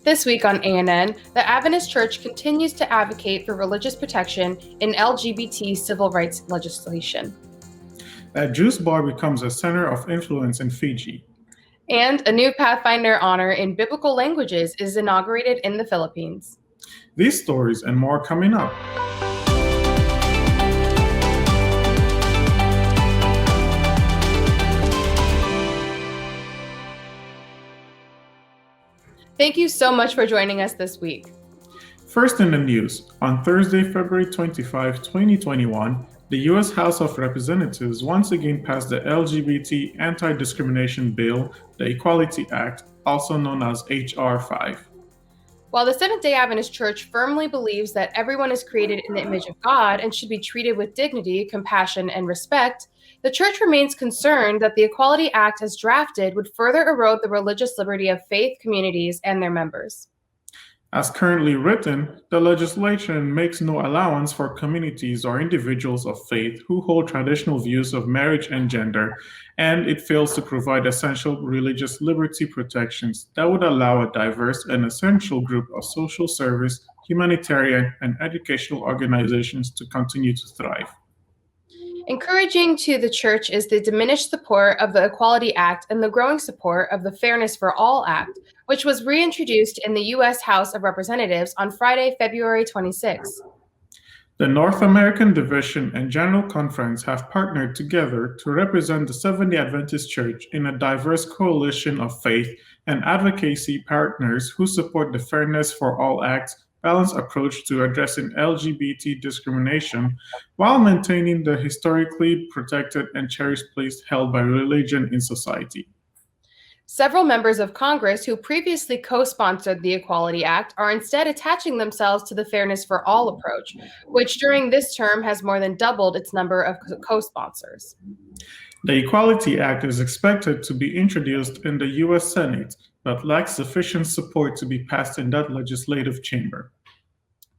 This week on ANN, the Adventist Church continues to advocate for religious protection in LGBT civil rights legislation. A juice bar becomes a center of influence in Fiji. And a new Pathfinder honor in biblical languages is inaugurated in the Philippines. These stories and more coming up. Thank you so much for joining us this week. First in the news, on Thursday, February 25, 2021, the U.S. House of Representatives once again passed the LGBT anti-discrimination bill, the Equality Act, also known as H.R. 5. While the Seventh-day Adventist Church firmly believes that everyone is created in the image of God and should be treated with dignity, compassion, and respect, the Church remains concerned that the Equality Act as drafted would further erode the religious liberty of faith communities and their members. As currently written, the legislation makes no allowance for communities or individuals of faith who hold traditional views of marriage and gender, and it fails to provide essential religious liberty protections that would allow a diverse and essential group of social service, humanitarian, and educational organizations to continue to thrive. Encouraging to the Church is the diminished support of the Equality Act and the growing support of the Fairness for All Act, which was reintroduced in the U.S. House of Representatives on Friday, February 26. The North American Division and General Conference have partnered together to represent the Seventh-day Adventist Church in a diverse coalition of faith and advocacy partners who support the Fairness for All Act balanced approach to addressing LGBT discrimination while maintaining the historically protected and cherished place held by religion in society. Several members of Congress who previously co-sponsored the Equality Act are instead attaching themselves to the Fairness for All approach, which during this term has more than doubled its number of co-sponsors. The Equality Act is expected to be introduced in the U.S. Senate, but lacks sufficient support to be passed in that legislative chamber.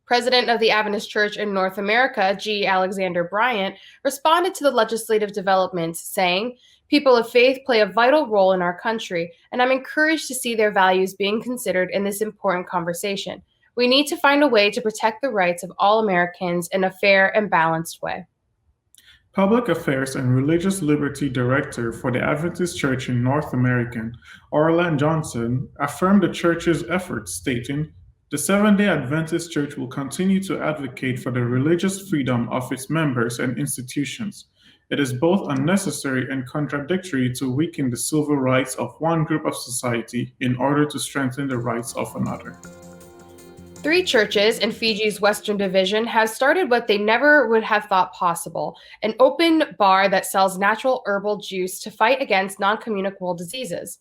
President of the Adventist Church in North America, G. Alexander Bryant, responded to the legislative developments, saying, "People of faith play a vital role in our country, and I'm encouraged to see their values being considered in this important conversation. We need to find a way to protect the rights of all Americans in a fair and balanced way." Public Affairs and Religious Liberty Director for the Adventist Church in North America, Orland Johnson, affirmed the church's efforts, stating, "The Seventh-day Adventist Church will continue to advocate for the religious freedom of its members and institutions. It is both unnecessary and contradictory to weaken the civil rights of one group of society in order to strengthen the rights of another." 3 churches in Fiji's Western Division have started what they never would have thought possible, an open bar that sells natural herbal juice to fight against non-communicable diseases.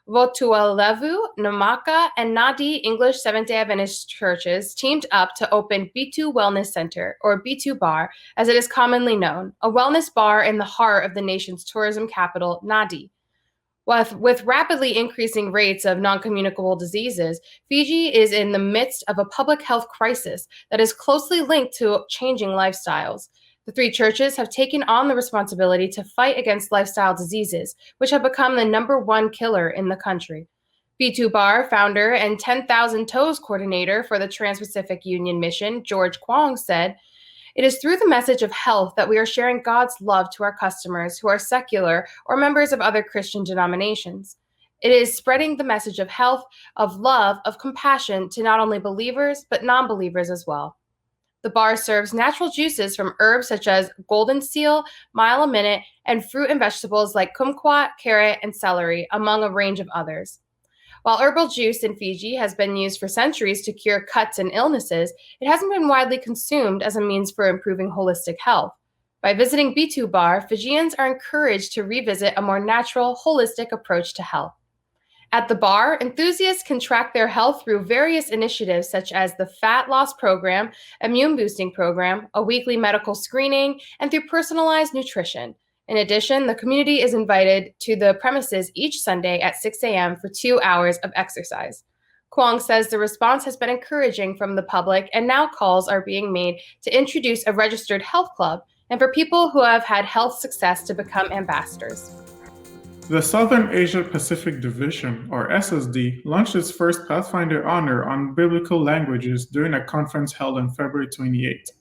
Votualevo, Namaka, and Nadi English Seventh-day Adventist churches teamed up to open Bitu Wellness Center, or Bitu Bar, as it is commonly known, a wellness bar in the heart of the nation's tourism capital, Nadi. With rapidly increasing rates of non-communicable diseases, Fiji is in the midst of a public health crisis that is closely linked to changing lifestyles. The 3 churches have taken on the responsibility to fight against lifestyle diseases, which have become the #1 killer in the country. Bitu Bar founder and 10,000 Toes coordinator for the Trans-Pacific Union Mission, George Kwong, said, "It is through the message of health that we are sharing God's love to our customers who are secular or members of other Christian denominations. It is spreading the message of health, of love, of compassion to not only believers, but non-believers as well." The bar serves natural juices from herbs such as golden seal, mile a minute, and fruit and vegetables like kumquat, carrot, and celery, among a range of others. While herbal juice in Fiji has been used for centuries to cure cuts and illnesses, it hasn't been widely consumed as a means for improving holistic health. By visiting Bitu Bar, Fijians are encouraged to revisit a more natural, holistic approach to health. At the bar, enthusiasts can track their health through various initiatives such as the Fat Loss Program, Immune Boosting Program, a weekly medical screening, and through personalized nutrition. In addition, the community is invited to the premises each Sunday at 6 a.m. for 2 hours of exercise. Kwong says the response has been encouraging from the public, and now calls are being made to introduce a registered health club and for people who have had health success to become ambassadors. The Southern Asia Pacific Division, or SSD, launched its first Pathfinder Honor on Biblical Languages during a conference held on February 28.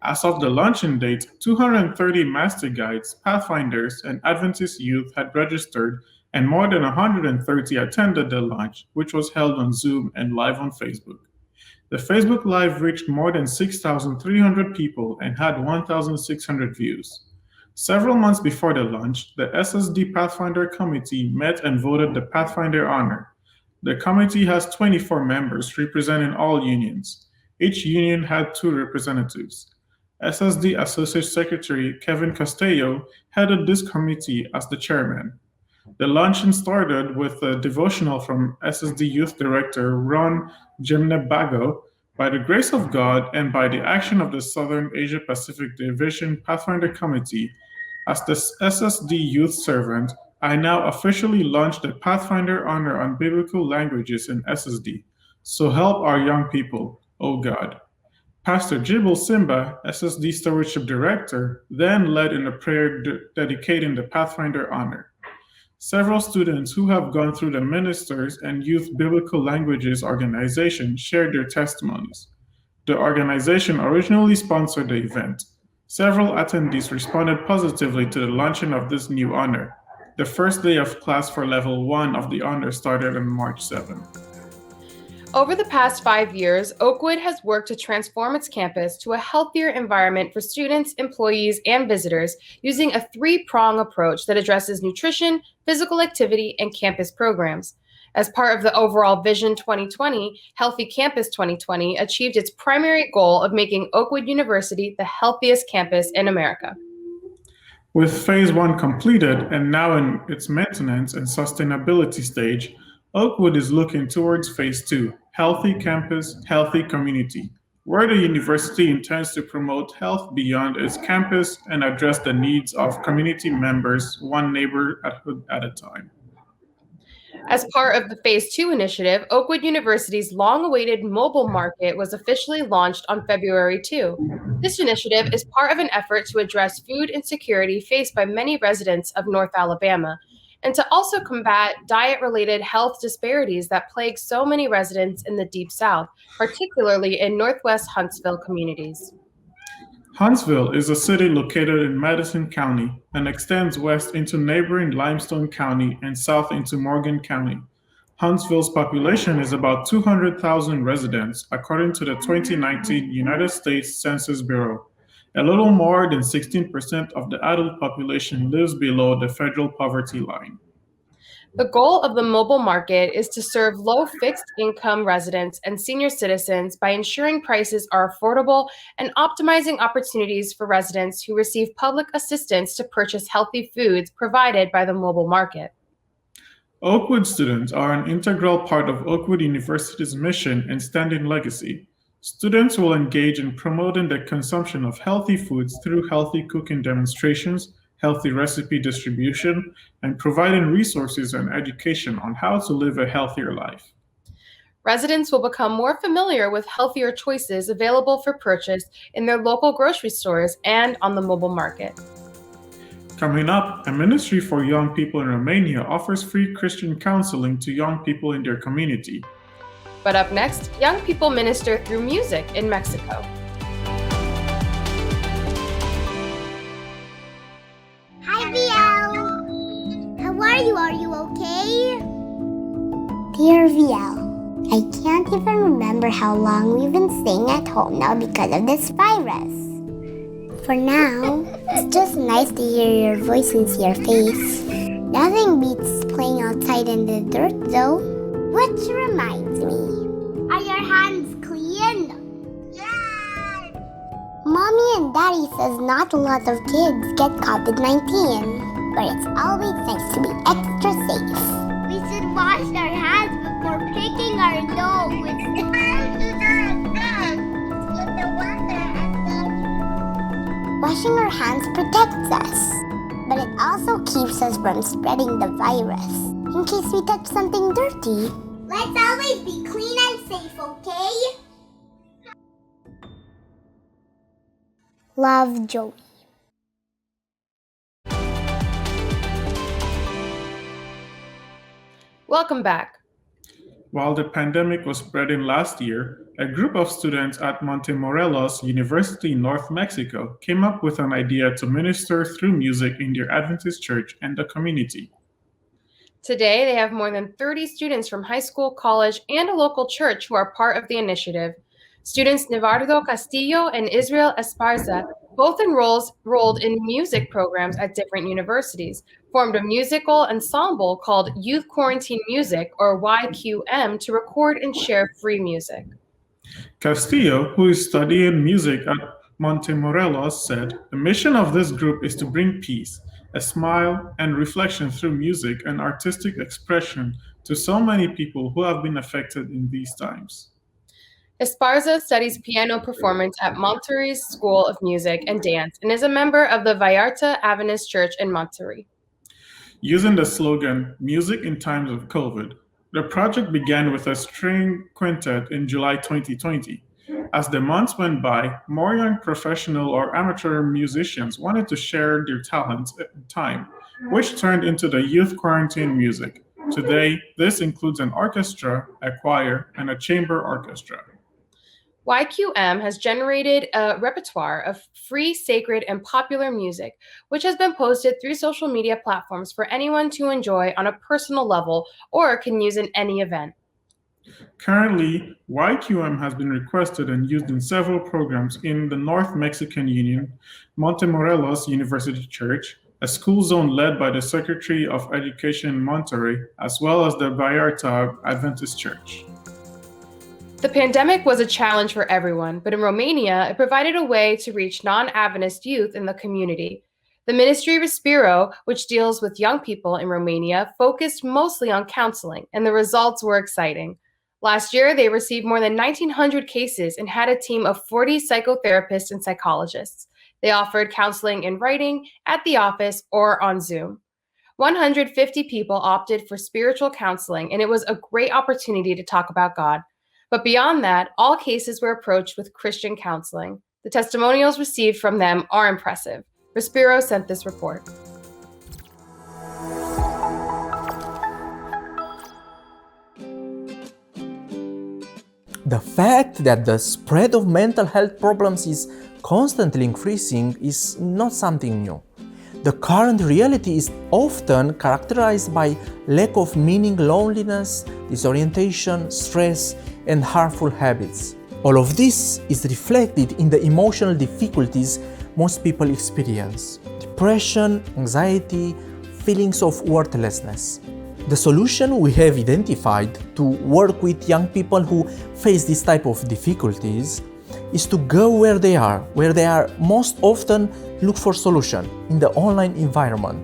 As of the launching date, 230 Master Guides, Pathfinders, and Adventist youth had registered, and more than 130 attended the launch, which was held on Zoom and live on Facebook. The Facebook Live reached more than 6,300 people and had 1,600 views. Several months before the launch, the SSD Pathfinder Committee met and voted the Pathfinder Honor. The committee has 24 members representing all unions. Each union had 2 representatives. SSD Associate Secretary Kevin Costello headed this committee as the chairman. The luncheon started with a devotional from SSD Youth Director Ron Jemnebago. By the grace of God and by the action of the Southern Asia Pacific Division Pathfinder Committee, as the SSD Youth Servant, I now officially launch the Pathfinder Honor on Biblical Languages in SSD. So help our young people, O God. Pastor Jibble Simba, SSD Stewardship Director, then led in a prayer dedicating the Pathfinder Honor. Several students who have gone through the Ministers and Youth Biblical Languages organization shared their testimonies. The organization originally sponsored the event. Several attendees responded positively to the launching of this new honor. The first day of class for Level 1 of the honor started on March 7. Over the past 5 years, Oakwood has worked to transform its campus to a healthier environment for students, employees, and visitors using a 3-prong approach that addresses nutrition, physical activity, and campus programs. As part of the overall Vision 2020, Healthy Campus 2020 achieved its primary goal of making Oakwood University the healthiest campus in America. With Phase 1 completed and now in its maintenance and sustainability stage, Oakwood is looking towards Phase 2, Healthy Campus, Healthy Community, where the university intends to promote health beyond its campus and address the needs of community members, one neighborhood at a time. As part of the Phase 2 initiative, Oakwood University's long-awaited mobile market was officially launched on February 2. This initiative is part of an effort to address food insecurity faced by many residents of North Alabama, and to also combat diet-related health disparities that plague so many residents in the Deep South, particularly in Northwest Huntsville communities. Huntsville is a city located in Madison County and extends west into neighboring Limestone County and south into Morgan County. Huntsville's population is about 200,000 residents, according to the 2019 United States Census Bureau. A little more than 16% of the adult population lives below the federal poverty line. The goal of the mobile market is to serve low fixed income residents and senior citizens by ensuring prices are affordable and optimizing opportunities for residents who receive public assistance to purchase healthy foods provided by the mobile market. Oakwood students are an integral part of Oakwood University's mission and standing legacy. Students will engage in promoting the consumption of healthy foods through healthy cooking demonstrations, healthy recipe distribution, and providing resources and education on how to live a healthier life. Residents will become more familiar with healthier choices available for purchase in their local grocery stores and on the mobile market. Coming up, a ministry for young people in Romania offers free Christian counseling to young people in their community. But up next, young people minister through music in Mexico. Hi, VL. How are you? Are you okay? Dear VL, I can't even remember how long we've been staying at home now because of this virus. For now, it's just nice to hear your voice and see your face. Nothing beats playing outside in the dirt, though. Which reminds me, are your hands clean? Yes! Mommy and Daddy says not a lot of kids get COVID-19, but it's always nice to be extra safe. We should wash our hands before picking our nose. Washing our hands protects us, but it also keeps us from spreading the virus in case we touch something dirty. Let's always be clean and safe, okay? Love, Joey. Welcome back. While the pandemic was spreading last year, a group of students at Montemorelos University in North Mexico came up with an idea to minister through music in their Adventist church and the community. Today, they have more than 30 students from high school, college, and a local church who are part of the initiative. Students Nevardo Castillo and Israel Esparza, both enrolled in music programs at different universities, formed a musical ensemble called Youth Quarantine Music, or YQM, to record and share free music. Castillo, who is studying music at Montemorelos, said, "The mission of this group is to bring peace, a smile, and reflection through music and artistic expression to so many people who have been affected in these times." Esparza studies piano performance at Monterrey's School of Music and Dance and is a member of the Vallarta Adventist Church in Monterrey. Using the slogan, "Music in Times of COVID," the project began with a string quintet in July 2020. As the months went by, more young professional or amateur musicians wanted to share their talents at the time, which turned into the Youth Quarantine Music. Today, this includes an orchestra, a choir, and a chamber orchestra. YQM has generated a repertoire of free, sacred, and popular music, which has been posted through social media platforms for anyone to enjoy on a personal level or can use in any event. Currently, YQM has been requested and used in several programs in the North Mexican Union, Montemorelos University Church, a school zone led by the Secretary of Education in Monterrey, as well as the Vallarta Adventist Church. The pandemic was a challenge for everyone, but in Romania, it provided a way to reach non-Adventist youth in the community. The ministry Respiro, which deals with young people in Romania, focused mostly on counseling, and the results were exciting. Last year, they received more than 1,900 cases and had a team of 40 psychotherapists and psychologists. They offered counseling in writing, at the office, or on Zoom. 150 people opted for spiritual counseling, and it was a great opportunity to talk about God. But beyond that, all cases were approached with Christian counseling. The testimonials received from them are impressive. Respiro sent this report. The fact that the spread of mental health problems is constantly increasing is not something new. The current reality is often characterized by lack of meaning, loneliness, disorientation, stress, and harmful habits. All of this is reflected in the emotional difficulties most people experience: depression, anxiety, feelings of worthlessness. The solution we have identified to work with young people who face this type of difficulties is to go where they are most often look for solution in the online environment.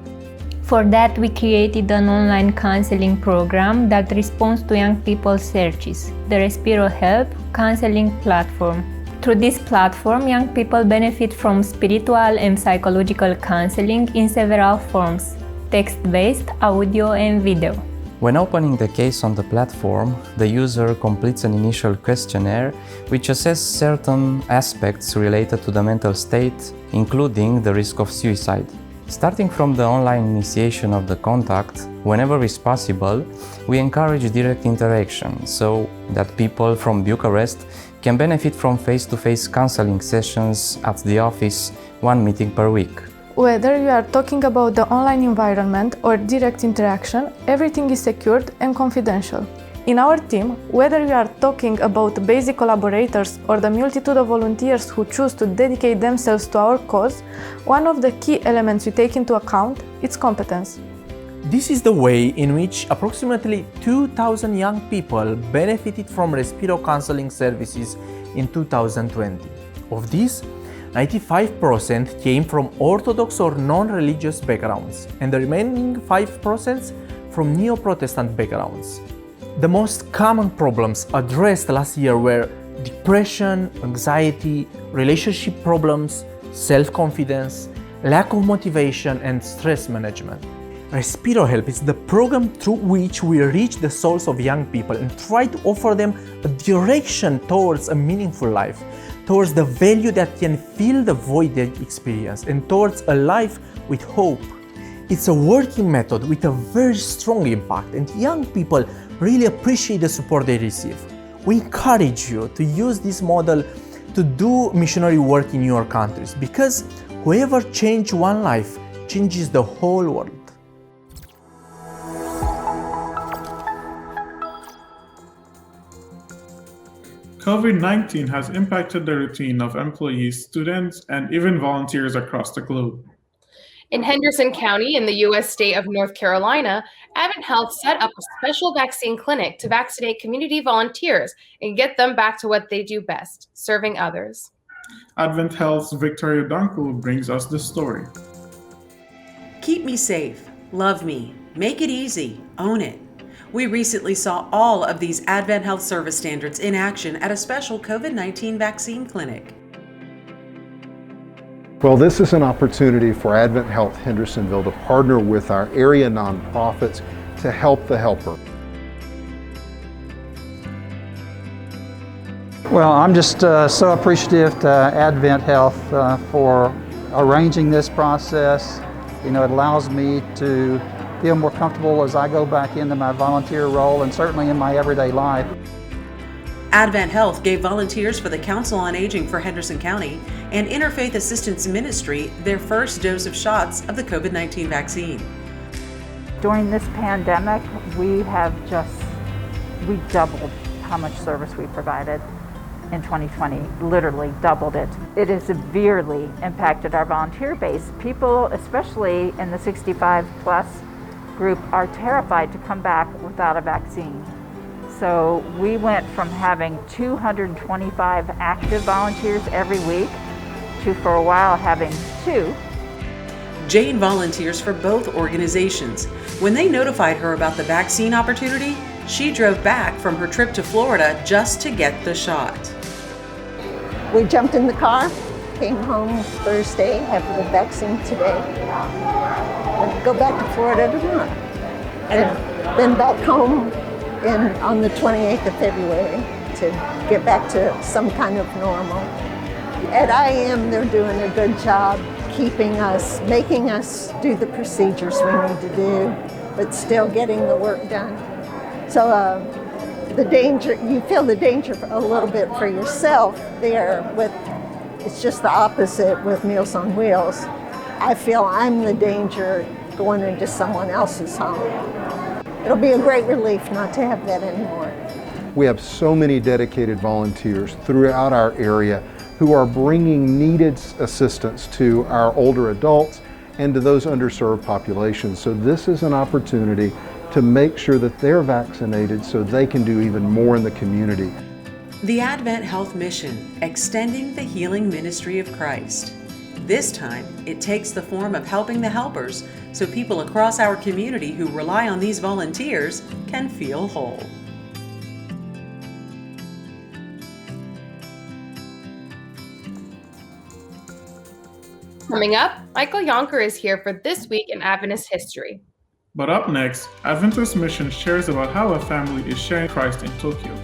For that, we created an online counseling program that responds to young people's searches, the Respiro Help counseling platform. Through this platform, young people benefit from spiritual and psychological counseling in several forms: text-based, audio, and video. When opening the case on the platform, the user completes an initial questionnaire which assesses certain aspects related to the mental state, including the risk of suicide. Starting from the online initiation of the contact, whenever is possible, we encourage direct interaction so that people from Bucharest can benefit from face-to-face counseling sessions at the office, one meeting per week. Whether you are talking about the online environment or direct interaction, everything is secured and confidential. In our team, whether you are talking about basic collaborators or the multitude of volunteers who choose to dedicate themselves to our cause, one of the key elements we take into account is competence. This is the way in which approximately 2,000 young people benefited from Respiro counseling services in 2020. Of these, 95% came from Orthodox or non-religious backgrounds, and the remaining 5% from Neo-Protestant backgrounds. The most common problems addressed last year were depression, anxiety, relationship problems, self-confidence, lack of motivation, and stress management. Respiro Help is the program through which we reach the souls of young people and try to offer them a direction towards a meaningful life, towards the value that can fill the void they experience, and towards a life with hope. It's a working method with a very strong impact, and young people really appreciate the support they receive. We encourage you to use this model to do missionary work in your countries, because whoever changes one life changes the whole world. COVID-19 has impacted the routine of employees, students, and even volunteers across the globe. In Henderson County in the U.S. state of North Carolina, Advent Health set up a special vaccine clinic to vaccinate community volunteers and get them back to what they do best, serving others. Advent Health's Victoria Dunkel brings us the story. Keep me safe, love me, make it easy, own it. We recently saw all of these Advent Health service standards in action at a special COVID-19 vaccine clinic. Well, this is an opportunity for Advent Health Hendersonville to partner with our area nonprofits to help the helper. Well, I'm just so appreciative to Advent Health for arranging this process. You know, it allows me to feel more comfortable as I go back into my volunteer role and certainly in my everyday life. Advent Health gave volunteers for the Council on Aging for Henderson County and Interfaith Assistance Ministry their first dose of shots of the COVID-19 vaccine. During this pandemic, we doubled how much service we provided in 2020, literally doubled it. It has severely impacted our volunteer base. People, especially in the 65 plus group, are terrified to come back without a vaccine. So we went from having 225 active volunteers every week to, for a while, having 2. Jane volunteers for both organizations. When they notified her about the vaccine opportunity, she drove back from her trip to Florida just to get the shot. We jumped in the car, came home Thursday, have the vaccine today, and go back to Florida tomorrow. And then back home on the 28th of February to get back to some kind of normal. At IM, they're doing a good job keeping us, making us do the procedures we need to do, but still getting the work done. So the danger, you feel the danger a little bit for yourself there with, it's just the opposite with Meals on Wheels. I feel I'm the danger going into someone else's home. It'll be a great relief not to have that anymore. We have so many dedicated volunteers throughout our area who are bringing needed assistance to our older adults and to those underserved populations. So this is an opportunity to make sure that they're vaccinated so they can do even more in the community. The Advent Health Mission, extending the healing ministry of Christ. This time, it takes the form of helping the helpers so people across our community who rely on these volunteers can feel whole. Coming up, Michael Yonker is here for This Week in Adventist History. But up next, Adventist Mission shares about how a family is sharing Christ in Tokyo.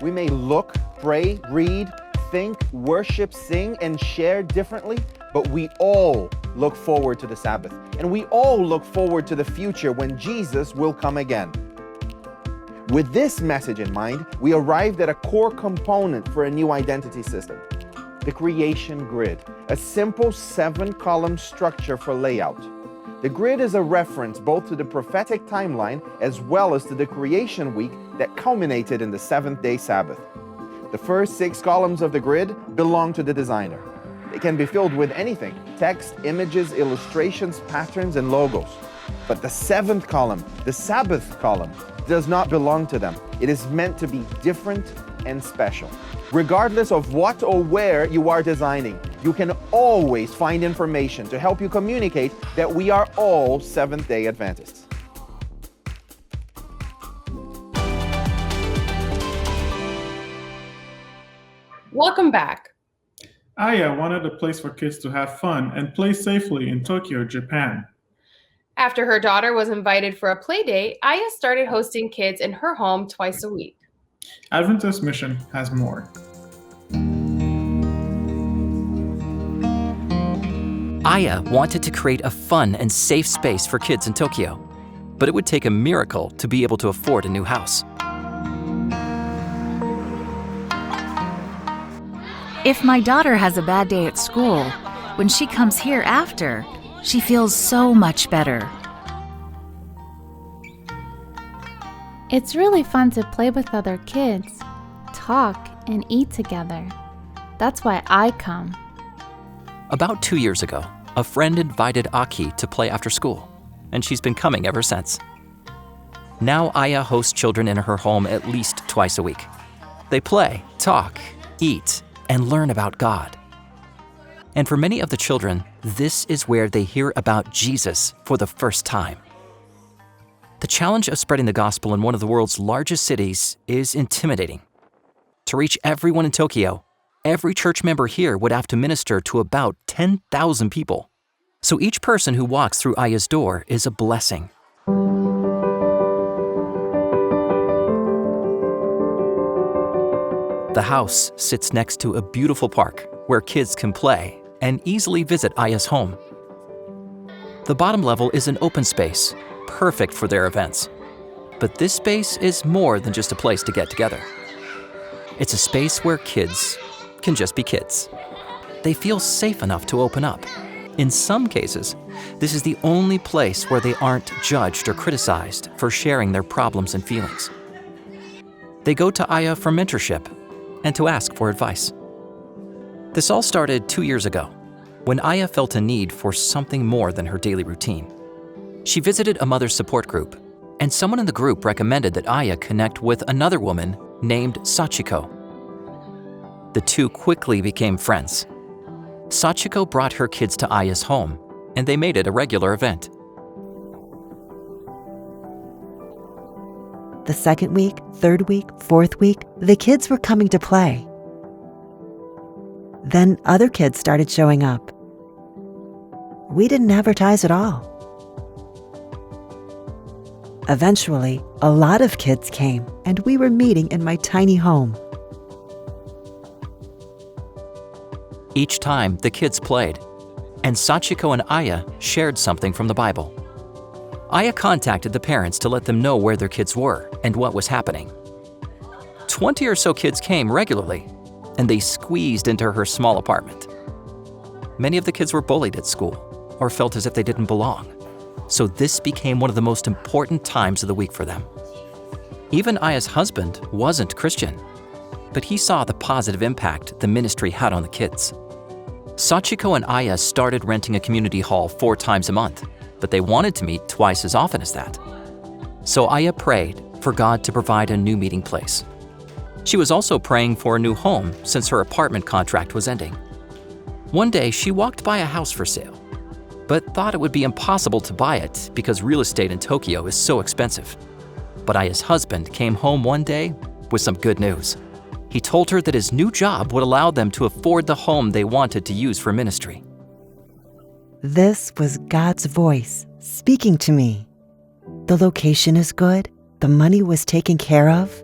We may look, pray, read, think, worship, sing, and share differently, but we all look forward to the Sabbath. And we all look forward to the future when Jesus will come again. With this message in mind, we arrived at a core component for a new identity system, the creation grid, a simple 7-column structure for layout. The grid is a reference both to the prophetic timeline as well as to the creation week that culminated in the seventh-day Sabbath. The first 6 columns of the grid belong to the designer. They can be filled with anything: text, images, illustrations, patterns, and logos. But the 7th column, the Sabbath column, does not belong to them. It is meant to be different and special. Regardless of what or where you are designing, you can always find information to help you communicate that we are all Seventh-day Adventists. Welcome back. Aya wanted a place for kids to have fun and play safely in Tokyo, Japan. After her daughter was invited for a play date, Aya started hosting kids in her home twice a week. Adventist Mission has more. Aya wanted to create a fun and safe space for kids in Tokyo, but it would take a miracle to be able to afford a new house. If my daughter has a bad day at school, when she comes here after, she feels so much better. It's really fun to play with other kids, talk, and eat together. That's why I come. About 2 years ago, a friend invited Aki to play after school, and she's been coming ever since. Now Aya hosts children in her home at least twice a week. They play, talk, eat, and learn about God. And for many of the children, this is where they hear about Jesus for the first time. The challenge of spreading the gospel in one of the world's largest cities is intimidating. To reach everyone in Tokyo, every church member here would have to minister to about 10,000 people. So each person who walks through Aya's door is a blessing. The house sits next to a beautiful park where kids can play and easily visit Aya's home. The bottom level is an open space, perfect for their events. But this space is more than just a place to get together. It's a space where kids can just be kids. They feel safe enough to open up. In some cases, this is the only place where they aren't judged or criticized for sharing their problems and feelings. They go to Aya for mentorship and to ask for advice. This all started 2 years ago, when Aya felt a need for something more than her daily routine. She visited a mother's support group, and someone in the group recommended that Aya connect with another woman named Sachiko. The two quickly became friends. Sachiko brought her kids to Aya's home, and they made it a regular event. The second week, third week, fourth week, the kids were coming to play. Then other kids started showing up. We didn't advertise at all. Eventually, a lot of kids came, and we were meeting in my tiny home. Each time, the kids played, and Sachiko and Aya shared something from the Bible. Aya contacted the parents to let them know where their kids were and what was happening. 20 or so kids came regularly, and they squeezed into her small apartment. Many of the kids were bullied at school or felt as if they didn't belong, so this became one of the most important times of the week for them. Even Aya's husband wasn't Christian, but he saw the positive impact the ministry had on the kids. Sachiko and Aya started renting a community hall 4 times a month, but they wanted to meet twice as often as that. So Aya prayed for God to provide a new meeting place. She was also praying for a new home since her apartment contract was ending. One day, she walked by a house for sale, but thought it would be impossible to buy it because real estate in Tokyo is so expensive. But Aya's husband came home one day with some good news. He told her that his new job would allow them to afford the home they wanted to use for ministry. This was God's voice speaking to me. The location is good, the money was taken care of,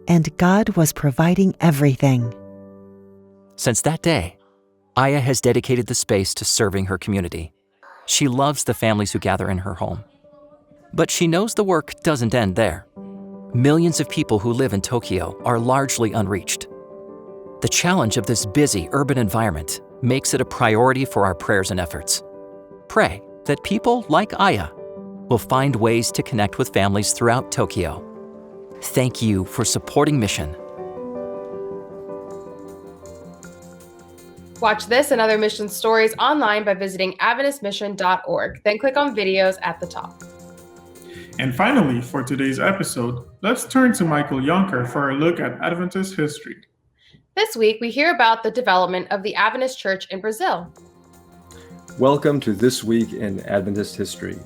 and God was providing everything. Since that day, Aya has dedicated the space to serving her community. She loves the families who gather in her home. But she knows the work doesn't end there. Millions of people who live in Tokyo are largely unreached. The challenge of this busy urban environment makes it a priority for our prayers and efforts. Pray that people like Aya will find ways to connect with families throughout Tokyo. Thank you for supporting Mission. Watch this and other mission stories online by visiting AdventistMission.org. Then click on videos at the top. And finally, for today's episode, let's turn to Michael Yonker for a look at Adventist history. This week, we hear about the development of the Adventist Church in Brazil. Welcome to This Week in Adventist History.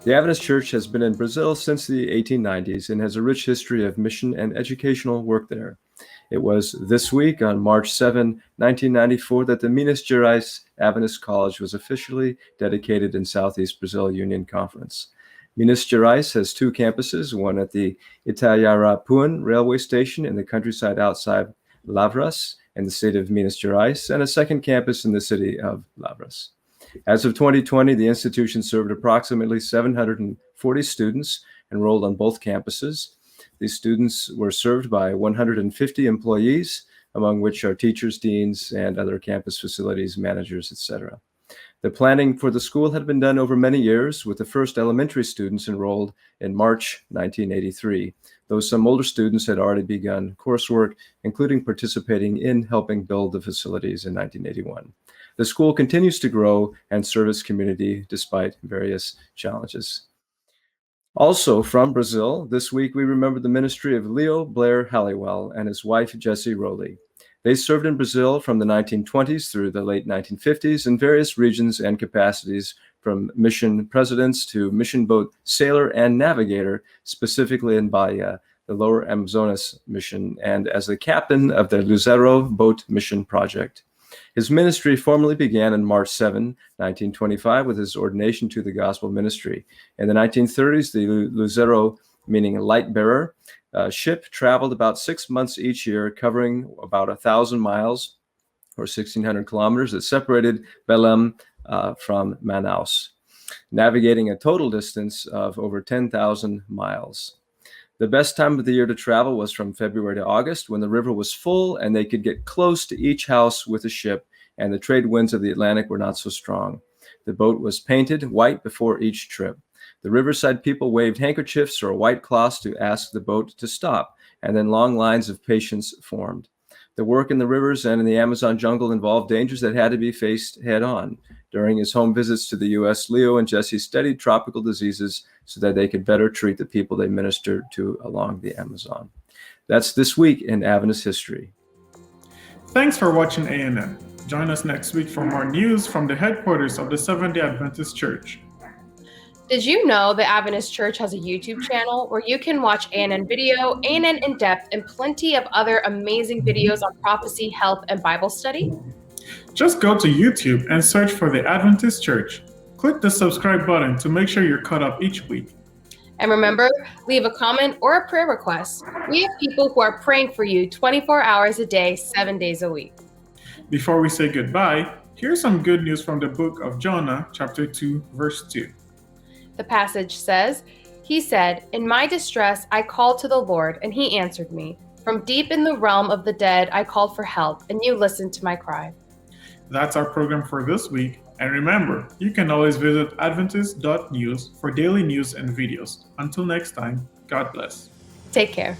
The Adventist Church has been in Brazil since the 1890s and has a rich history of mission and educational work there. It was this week, on March 7, 1994, that the Minas Gerais Adventist College was officially dedicated in Southeast Brazil Union Conference. Minas Gerais has two campuses, one at the Itaiarapuã railway station in the countryside outside Lavras in the state of Minas Gerais, and a second campus in the city of Lavras. As of 2020, the institution served approximately 740 students enrolled on both campuses. These students were served by 150 employees, among which are teachers, deans, and other campus facilities managers, etc. The planning for the school had been done over many years, with the first elementary students enrolled in March 1983, though some older students had already begun coursework, including participating in helping build the facilities in 1981. The school continues to grow and serve its community despite various challenges. Also from Brazil, this week we remember the ministry of Leo Blair Halliwell and his wife Jessie Rowley. They served in Brazil from the 1920s through the late 1950s in various regions and capacities, from mission presidents to mission boat sailor and navigator, specifically in Bahia, the Lower Amazonas mission, and as the captain of the Luzero Boat Mission Project. His ministry formally began on March 7, 1925, with his ordination to the gospel ministry. In the 1930s, the Luzero, meaning light bearer, ship traveled about 6 months each year, covering about 1,000 miles or 1,600 kilometers that separated Belém from Manaus, navigating a total distance of over 10,000 miles. The best time of the year to travel was from February to August, when the river was full and they could get close to each house with a ship, and the trade winds of the Atlantic were not so strong. The boat was painted white before each trip. The riverside people waved handkerchiefs or white cloths to ask the boat to stop, and then long lines of patients formed. The work in the rivers and in the Amazon jungle involved dangers that had to be faced head-on. During his home visits to the U.S., Leo and Jessie studied tropical diseases so that they could better treat the people they ministered to along the Amazon. That's This Week in Adventist History. Thanks for watching ANN. Join us next week for more news from the headquarters of the Seventh-day Adventist Church. Did you know the Adventist Church has a YouTube channel where you can watch ANN Video, ANN In Depth, and plenty of other amazing videos on prophecy, health, and Bible study? Just go to YouTube and search for the Adventist Church. Click the subscribe button to make sure you're caught up each week. And remember, leave a comment or a prayer request. We have people who are praying for you 24 hours a day, 7 days a week. Before we say goodbye, here's some good news from the book of Jonah, chapter 2, verse 2. The passage says, "He said, 'In my distress I called to the Lord, and he answered me. From deep in the realm of the dead I called for help, and you listened to my cry.'" That's our program for this week. And remember, you can always visit Adventist.news for daily news and videos. Until next time, God bless. Take care.